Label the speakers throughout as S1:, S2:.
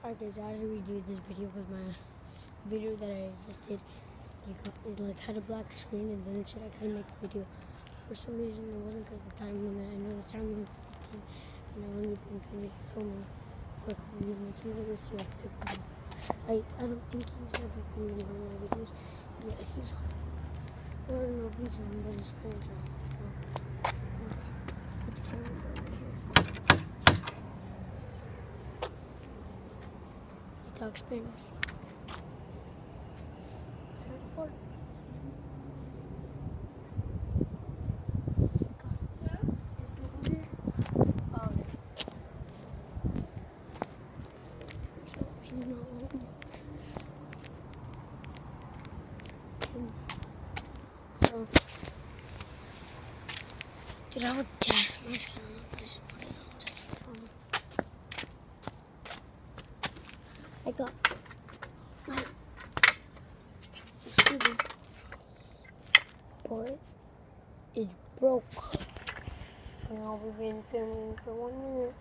S1: Alright guys, I had to redo this video because my video that I just did it had a black screen and then it said I couldn't make the video. For some reason it wasn't because of the time limit. I know the time limit is 15 and I've only been filming for a couple of minutes and we'll see if people I don't think he's ever been in one of my videos. Yeah, he's on. I don't know if he's on, but his parents are on. Put the camera down right here. He talks Spanish. I heard a fart. So, dude, I have a gas mask. I don't know if I should put it on just for fun. I got my scooter, but it's broke. And I'll be been filming for 1 minute,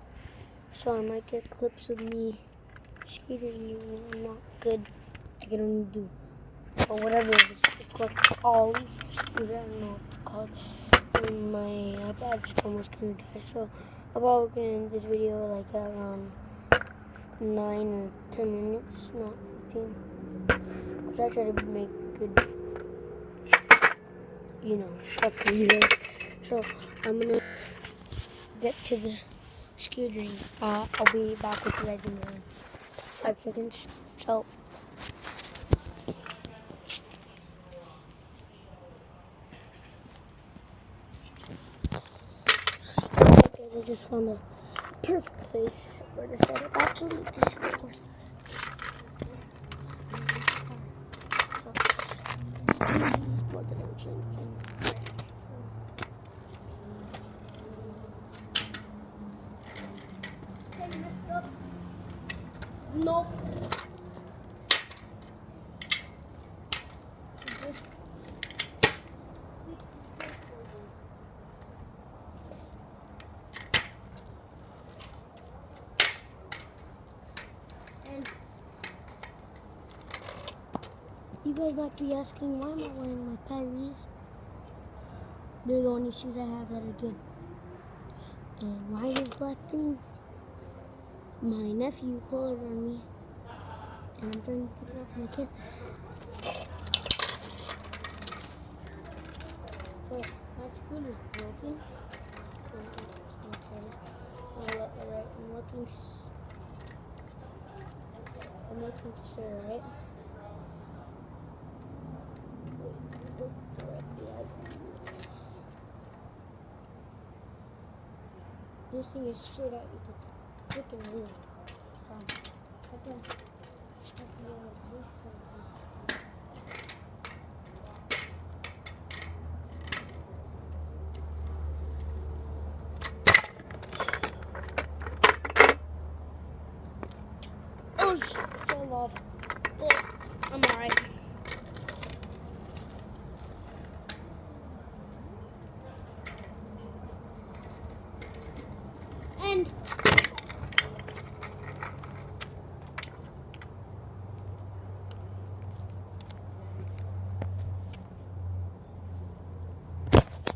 S1: so I might get clips of me scootering even though I'm not good. I can only do, or whatever it is. It's called ollie scooter. I don't know what it's called. And my iPad's almost gonna die, so I'm probably gonna end this video like at around 9 or 10 minutes, not 15. Because I try to make good, stuff for you guys. So I'm gonna get to the scootering. I'll be back with you guys in 5 seconds. So. I just found a perfect place where to set up. Actually, this is of course. So, this is what the ocean thing. Hey, messed up. Nope. So just you guys might be asking, why am I wearing my Kyrie's? They're the only shoes I have that are good. And why this black thing? My nephew colored on me, and I'm trying to take it off and I can't. So my scooter's broken. Alright, I'm looking straight, right? Look directly at you. This thing is straight at you, but the freaking wheel. So I can like this thing. Oh, fell off. But I'm alright. And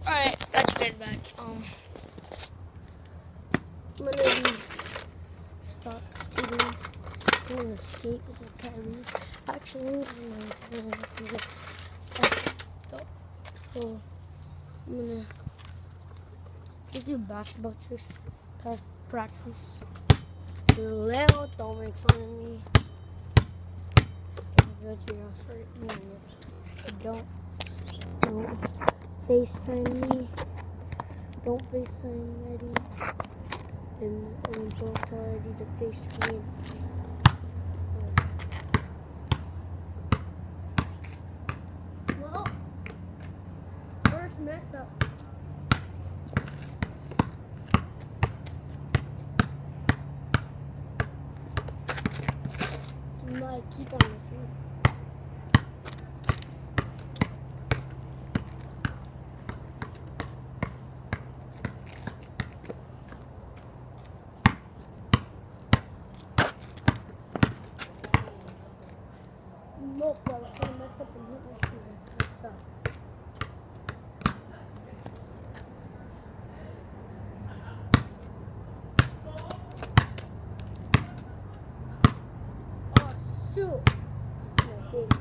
S1: alright, let's get back. I'm gonna be stop skating. I'm gonna skate with my Kyrie's. Actually, so I'm gonna just do basketball tricks past practice. Leo, don't make fun of me. If you go to your house, or even if you don't FaceTime me. Don't FaceTime Eddie. And don't tell Eddie to FaceTime me. Well, first mess up. I keep on missing. Nope, I was trying to mess up and hit my shooter. I stopped. Oh, shoot. My face.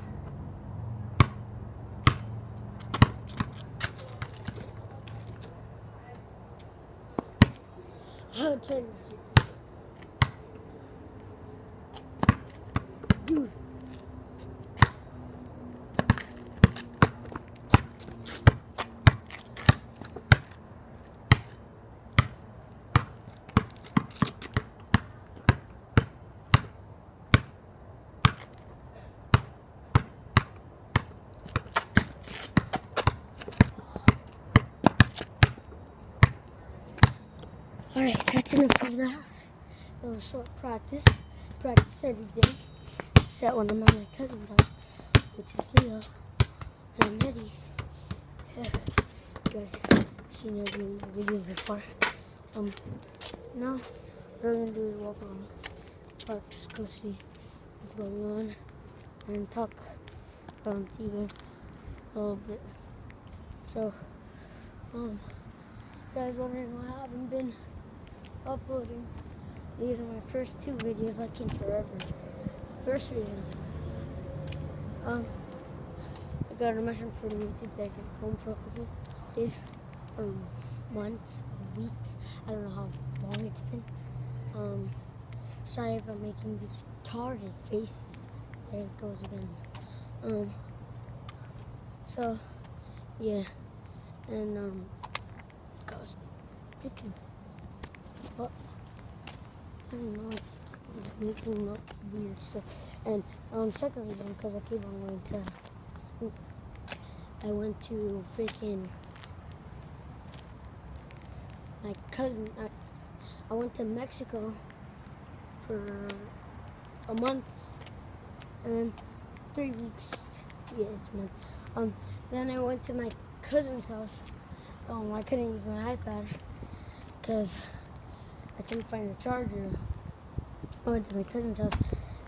S1: I'll turn it. Dude. Alright, that's enough of that. It was short practice. Practice every day. It's at one of my cousin's house, which is Leo and Eddie. Yeah. You guys seen Eddie in my videos before. Now, what I'm gonna do is walk around the park, just go see what's going on and talk to you guys a little bit. So, you guys wondering why I haven't been uploading. These are my first two videos like in forever. First reason, I got a message from YouTube that I could film for a couple days, or months, weeks. I don't know how long it's been. Sorry if I'm making these retarded faces. There it goes again. So, yeah, and gosh, picking. But I don't know, it's making up weird stuff. And second reason, because I keep on going to. I went to freaking my cousin. I went to Mexico for a month and 3 weeks. Yeah, it's a month. Then I went to my cousin's house. I couldn't use my iPad because I couldn't find the charger. I went to my cousin's house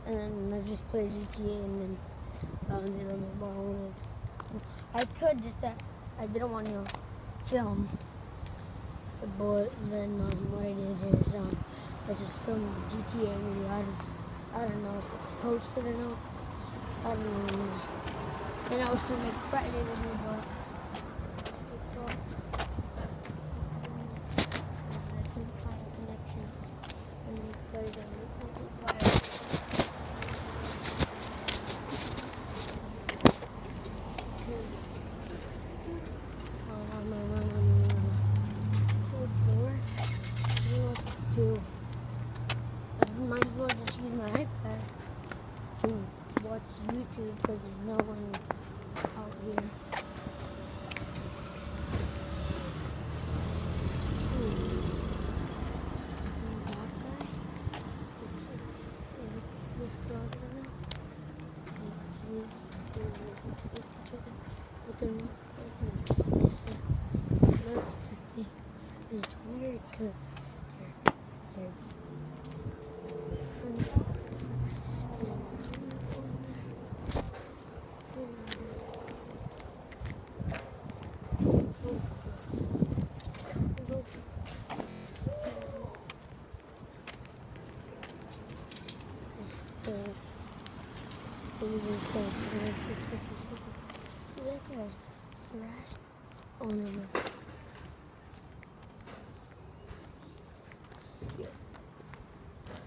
S1: and then I just played GTA and then they let me borrow it. I could just I didn't want to film, but then what I did is I just filmed the GTA video. I don't know if it's posted or not. I don't really know. And I was trying to make Friday video, but I couldn't find connections. And you guys are I might as well just use my iPad and watch YouTube because there's no one out here. That guy looks like this girl with each other, but they're not boyfriends. That's the thing. And it's weird because they're losing close. Dude, that guy's trash. Oh no.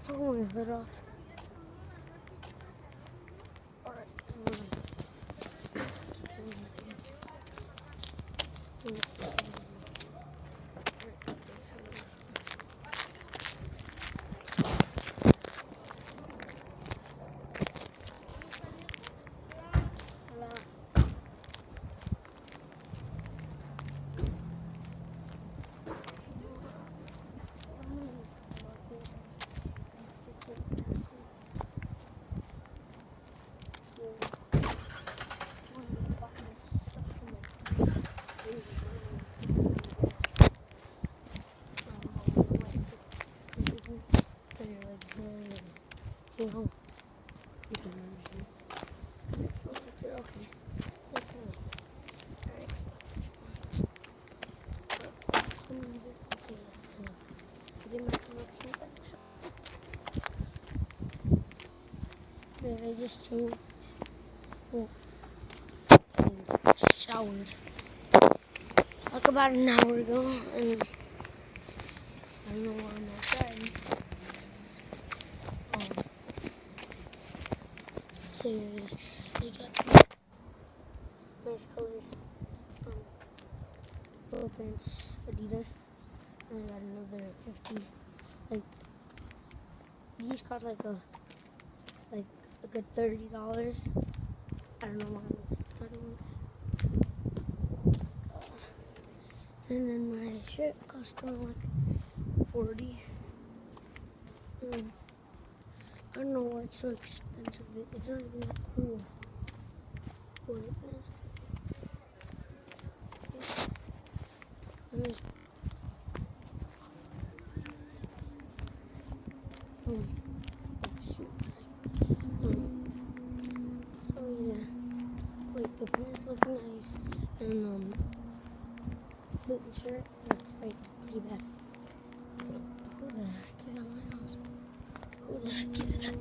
S1: I want my hood off. Alright. You can understand. Guys, I just changed. Well, showered like about an hour ago, and I don't know why I'm outside. So yeah, guys, I got nice colored sweatpants, Adidas, and I got another 50. Like these cost like a good $30. I don't know why I'm talking about that. And then my shirt cost around like 40. I don't know why it's so expensive. It's not even that cool. But it is. And there's like shoes. So yeah, like the pants look nice, and the shirt looks like pretty bad. Who the heck is at my house? Who the heck is that?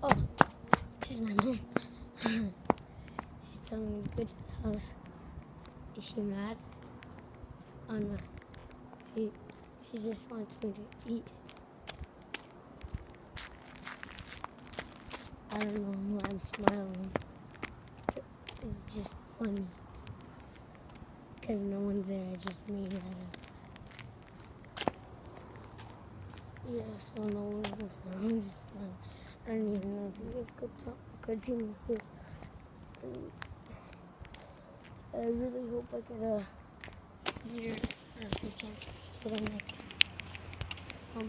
S1: Oh, it is my mom. She's telling me to go to the house. Is she mad? Oh no. She just wants me to eat. I don't know why I'm smiling. It's just funny. Because no one's there, I just made that up. Yeah, so no one's there. I'm just smiling. I don't even know if you guys could see me here. I really hope I get a beer if we can, so then I can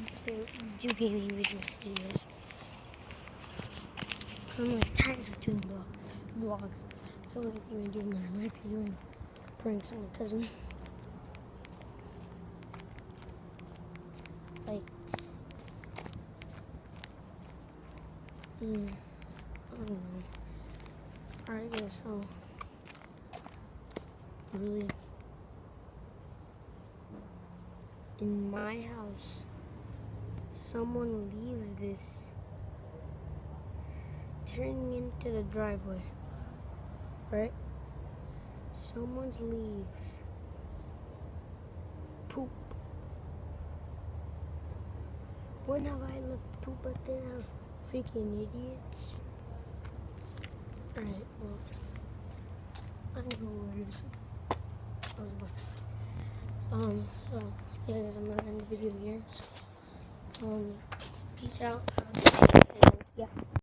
S1: do gaming videos. So I'm like tired of doing vlogs. So what I think I'm doing, I might be doing pranks on my cousin. Like, I don't know. Alright guys, so really in my house, someone leaves this turning into the driveway, right? Someone leaves poop. When have I left poop out there? I was freaking idiots. Alright, well, I don't know what it is. I was about to say. So, yeah guys, I'm gonna end the video here. So, peace out.